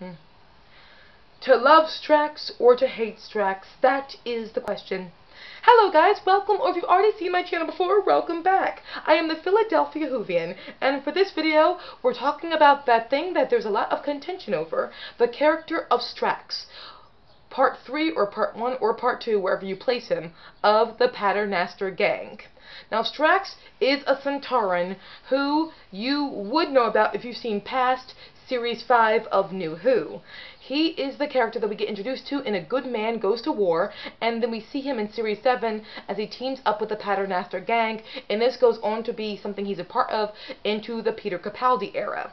To love Strax or to hate Strax? That is the question. Hello guys, welcome, or if you've already seen my channel before, welcome back. I am the Philadelphia Whovian, and for this video, we're talking about that thing that there's a lot of contention over, the character of Strax. Part 3 or Part 1 or Part 2, wherever you place him, of the Paternoster Gang. Now, Strax is a Centauran who you would know about if you've seen past Series 5 of New Who. He is the character that we get introduced to in A Good Man Goes to War, and then we see him in Series 7 as he teams up with the Paternoster Gang, and this goes on to be something he's a part of into the Peter Capaldi era.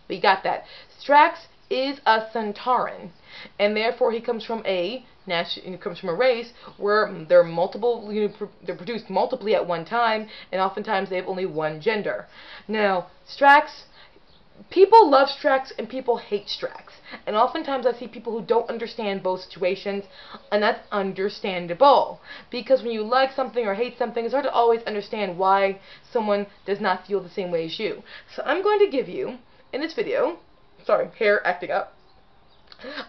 We got that. Strax is a Centauran, and therefore he comes from a race where they're they're produced multiply at one time, and oftentimes they have only one gender. Now, Strax, people love Strax and people hate Strax, and oftentimes I see people who don't understand both situations, and that's understandable, because when you like something or hate something, it's hard to always understand why someone does not feel the same way as you. So I'm going to give you, in this video, sorry, hair acting up,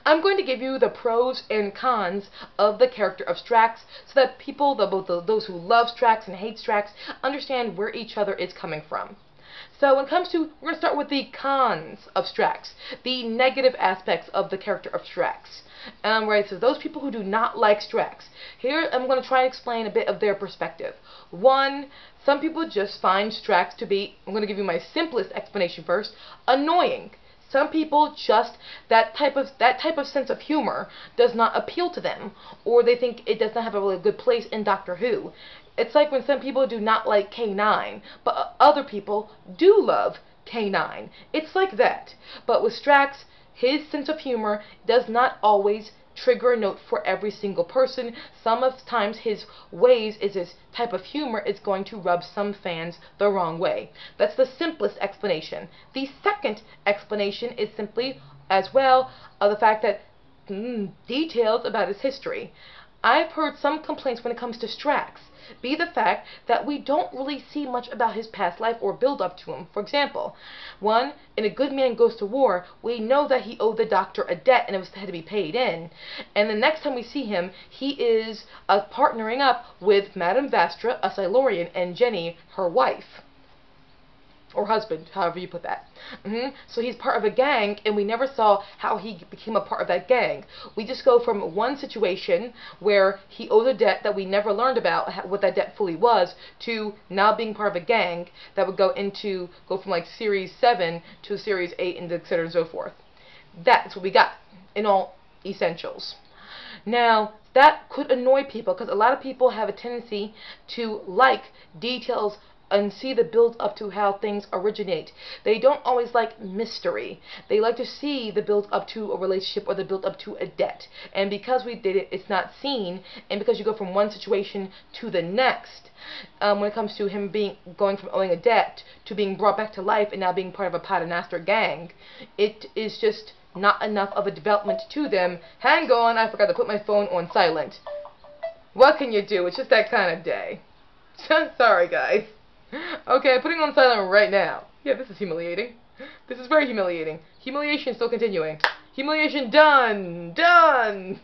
I'm going to give you the pros and cons of the character of Strax so that people, those who love Strax and hate Strax, understand where each other is coming from. So when it comes to, we're going to start with the cons of Strax, the negative aspects of the character of Strax. Where it says those people who do not like Strax. Here I'm going to try and explain a bit of their perspective. One, some people just find Strax to be, I'm going to give you my simplest explanation first, annoying. Some people just, that type of sense of humor does not appeal to them, or they think it does not have a really good place in Doctor Who. It's like when some people do not like K9, but other people do love K9. It's like that. But with Strax, his sense of humor does not always trigger a note for every single person. Sometimes his ways, his type of humor is going to rub some fans the wrong way. That's the simplest explanation. The second explanation is simply, as well, of the fact that details about his history. I've heard some complaints when it comes to Strax be the fact that we don't really see much about his past life or build up to him. For example, one, in A Good Man Goes to War, we know that he owed the Doctor a debt and it had to be paid in. And the next time we see him, he is partnering up with Madame Vastra, a Silurian, and Jenny, her wife. Or husband, however you put that. So he's part of a gang, and we never saw how he became a part of that gang. We just go from one situation where he owed a debt that we never learned about what that debt fully was, to now being part of a gang that would go from like Series 7 to Series 8 and etc. and so forth. That's what we got in all essentials. Now, that could annoy people, because a lot of people have a tendency to like details and see the build up to how things originate. They don't always like mystery. They like to see the build up to a relationship or the build up to a debt. And because we did it, it's not seen. And because you go from one situation to the next, when it comes to him going from owing a debt to being brought back to life and now being part of a Paternoster gang, it is just not enough of a development to them. Hang on, I forgot to put my phone on silent. What can you do? It's just that kind of day. Sorry, guys. Okay, putting on silent right now. Yeah, this is humiliating. This is very humiliating. Humiliation still continuing. Humiliation done! Done!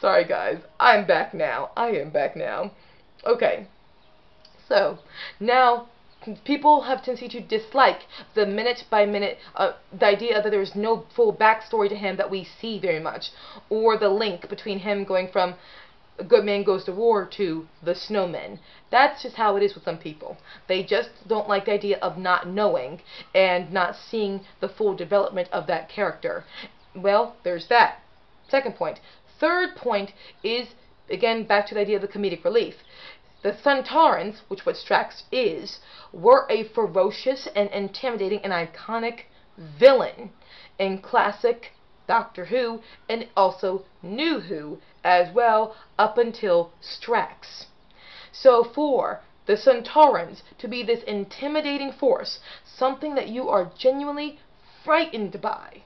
Sorry, guys. I'm back now. I am back now. Okay. So, now, people have tendency to dislike the minute-by-minute, the idea that there is no full backstory to him that we see very much, or the link between him going from A Good Man Goes to War to the Snowmen. That's just how it is with some people. They just don't like the idea of not knowing and not seeing the full development of that character. Well, there's that. Second point. Third point is, again, back to the idea of the comedic relief. The Centaurans, which what Strax is, were a ferocious and intimidating and iconic villain in classic Doctor Who, and also New Who as well, up until Strax. So for the Centaurans to be this intimidating force, something that you are genuinely frightened by,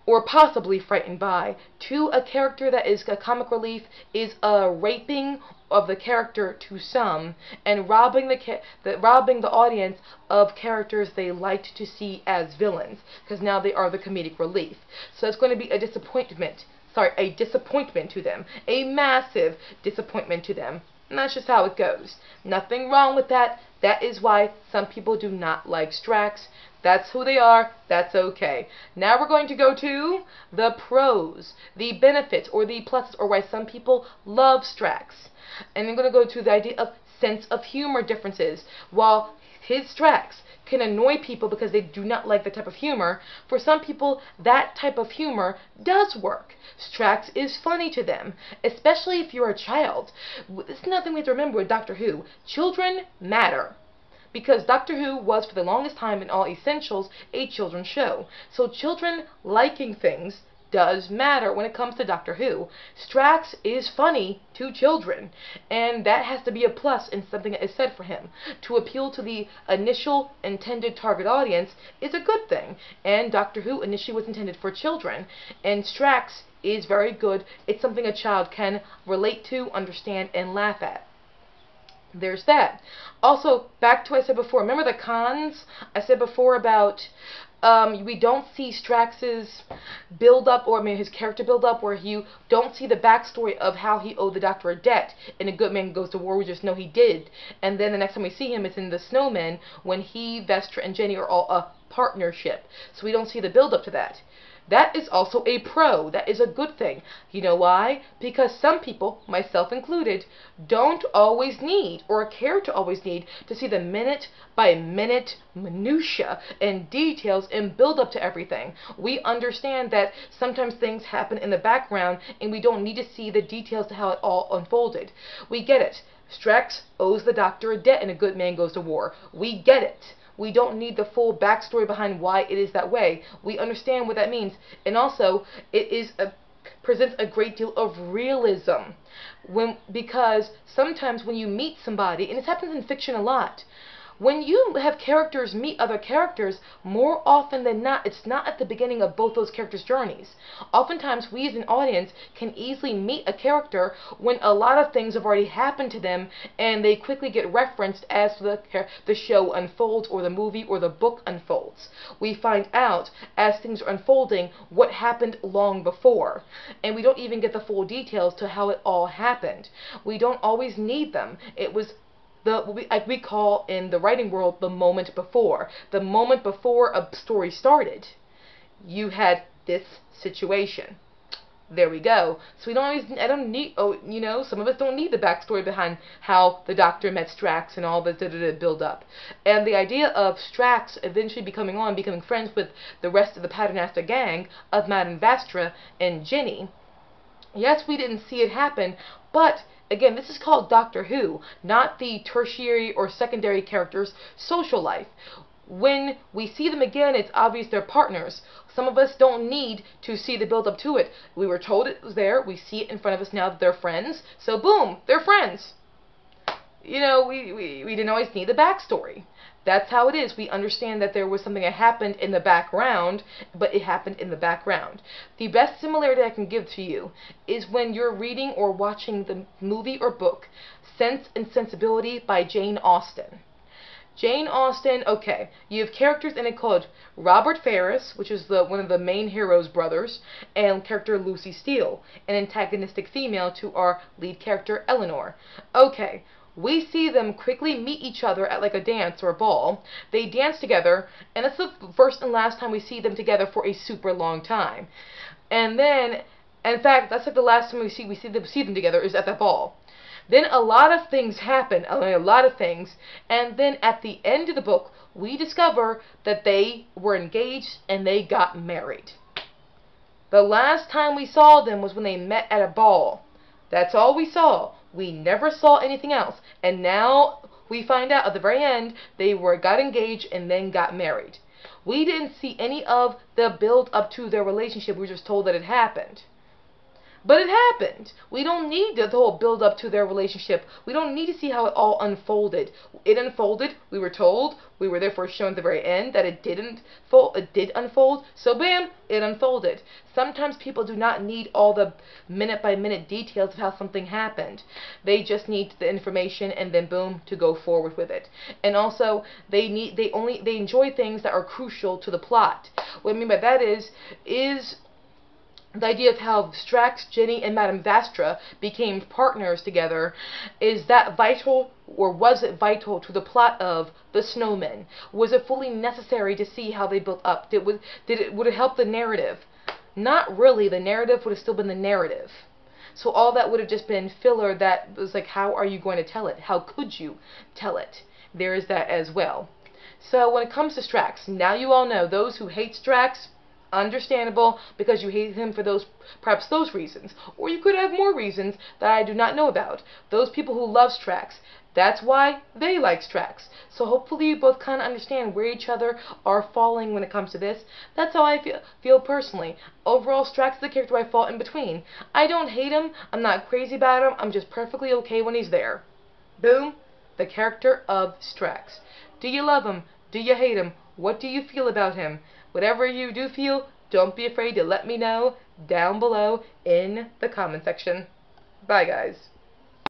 or possibly frightened by, to a character that is a comic relief is a raping of the character to some, and robbing the audience of characters they liked to see as villains, because now they are the comedic relief. So it's going to be a disappointment. Sorry, a disappointment to them. A massive disappointment to them. And that's just how it goes. Nothing wrong with that. That is why some people do not like Strax. That's who they are. That's okay. Now we're going to go to the pros, the benefits, or the pluses, or why some people love Strax. And I'm going to go to the idea of sense of humor differences. While his Strax can annoy people because they do not like the type of humor, for some people that type of humor does work. Strax is funny to them, especially if you're a child. This is another thing we have to remember with Doctor Who. Children matter. Because Doctor Who was, for the longest time in all essentials, a children's show. So children liking things does matter when it comes to Doctor Who. Strax is funny to children, and that has to be a plus in something that is said for him. To appeal to the initial intended target audience is a good thing, and Doctor Who initially was intended for children, and Strax is very good. It's something a child can relate to, understand, and laugh at. There's that. Also, back to what I said before. Remember the cons? I said before about we don't see Strax's build-up, or his character build-up, where you don't see the backstory of how he owed the Doctor a debt. In A Good Man Goes to War, we just know he did. And then the next time we see him, it's in The Snowmen, when he, Vestra, and Jenny are all a partnership. So we don't see the build-up to that. That is also a pro. That is a good thing. You know why? Because some people, myself included, don't always need, or care to always need, to see the minute-by-minute minutia and details and build-up to everything. We understand that sometimes things happen in the background and we don't need to see the details to how it all unfolded. We get it. Strax owes the Doctor a debt in A Good Man Goes to War. We get it. We don't need the full backstory behind why it is that way. We understand what that means. And also, it presents a great deal of realism. Because sometimes when you meet somebody, and this happens in fiction a lot, when you have characters meet other characters, more often than not, it's not at the beginning of both those characters' journeys. Oftentimes, we as an audience can easily meet a character when a lot of things have already happened to them, and they quickly get referenced as the show unfolds, or the movie, or the book unfolds. We find out, as things are unfolding, what happened long before. And we don't even get the full details to how it all happened. We don't always need them. It was like we call in the writing world the moment before. The moment before a story started, you had this situation. There we go. So we don't always, some of us don't need the backstory behind how the Doctor met Strax and all the build up. And the idea of Strax eventually becoming friends with the rest of the Paternoster gang of Madame Vestra and Jenny. Yes, we didn't see it happen, but again, this is called Doctor Who, not the tertiary or secondary characters' social life. When we see them again, it's obvious they're partners. Some of us don't need to see the build-up to it. We were told it was there. We see it in front of us now that they're friends. So boom, they're friends. We didn't always need the backstory. That's how it is. We understand that there was something that happened in the background, but it happened in the background. The best similarity I can give to you is when you're reading or watching the movie or book Sense and Sensibility by Jane Austen. Jane Austen, okay, you have characters in it called Robert Ferris, which is one of the main hero's brothers, and character Lucy Steele, an antagonistic female to our lead character Eleanor. Okay. We see them quickly meet each other at like a dance or a ball. They dance together, and that's the first and last time we see them together for a super long time. And then, in fact, that's like the last time we see them together is at that ball. Then a lot of things happen, a lot of things, and then at the end of the book, we discover that they were engaged and they got married. The last time we saw them was when they met at a ball. That's all we saw. We never saw anything else. And now we find out at the very end they got engaged and then got married. We didn't see any of the build up to their relationship. We were just told that it happened. But it happened. We don't need the whole build up to their relationship. We don't need to see how it all unfolded. It unfolded. We were told. We were therefore shown at the very end that it didn't fold. It did unfold. So bam, it unfolded. Sometimes people do not need all the minute by minute details of how something happened. They just need the information and then boom to go forward with it. And also they enjoy things that are crucial to the plot. What I mean by that is the idea of how Strax, Jenny, and Madame Vastra became partners together. Is that vital, or was it vital to the plot of The Snowmen? Was it fully necessary to see how they built up? Would it help the narrative? Not really. The narrative would have still been the narrative. So all that would have just been filler that was like, how are you going to tell it? How could you tell it? There is that as well. So when it comes to Strax, now you all know, those who hate Strax, understandable, because you hate him for perhaps those reasons. Or you could have more reasons that I do not know about. Those people who love Strax, that's why they like Strax. So hopefully you both kind of understand where each other are falling when it comes to this. That's how I feel personally. Overall, Strax is the character I fall in between. I don't hate him. I'm not crazy about him. I'm just perfectly okay when he's there. Boom. The character of Strax. Do you love him? Do you hate him? What do you feel about him? Whatever you do feel, don't be afraid to let me know down below in the comment section. Bye, guys.